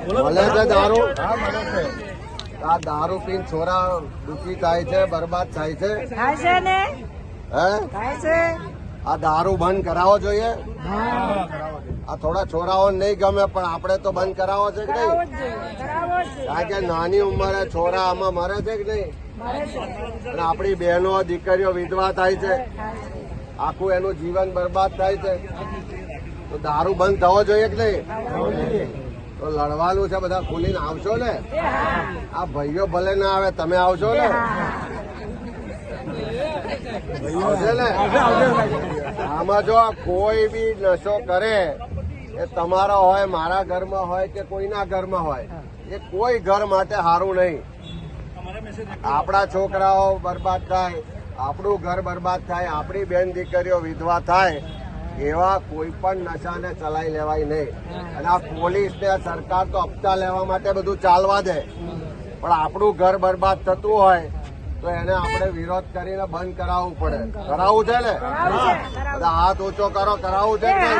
મળે છે દારૂ? આ દારૂ પીને છોરા દુખી થાય છે, બરબાદ થાય છે. હે? આ દારૂ બંધ કરાવવો જોઈએ. આ થોડા છોરાઓ નહીં ગમે પણ આપણે તો બંધ કરાવવો છે કે નહીં? કારણ કે નાની ઉંમરે છોરા આમાં મરે છે કે નહીં? અને આપણી બહેનો દીકરીઓ વિધવા થાય છે, આખું એનું જીવન બરબાદ થાય છે. તો દારૂ બંધ થવો જોઈએ કે નહીં? તો લડવાનું છે, બધા ખુલીને આવશો ને? આ ભાઈઓ ભલે ના આવે, તમે આવશો ને? આવશે ને? આમાં જો કોઈ બી નશો કરે, એ તમારા હોય, મારા ઘરમાં હોય કે કોઈના ઘરમાં હોય, એ કોઈ ઘર માટે સારું નહીં. આપણા છોકરાઓ બરબાદ થાય, આપણું ઘર બરબાદ થાય, આપણી બેન દીકરીઓ વિધવા થાય, એવા કોઈ પણ નશાને ચલાવી લેવાય નહીં. અને આ પોલીસ ને સરકાર તો હપ્તા લેવા માટે બધું ચાલવા દે, પણ આપણું ઘર બરબાદ થતું હોય તો એને આપણે વિરોધ કરીને બંધ કરાવવું પડે. કરાવવું છે ને? બધા હાથ ઊંચો કરો. કરાવવું છે ને?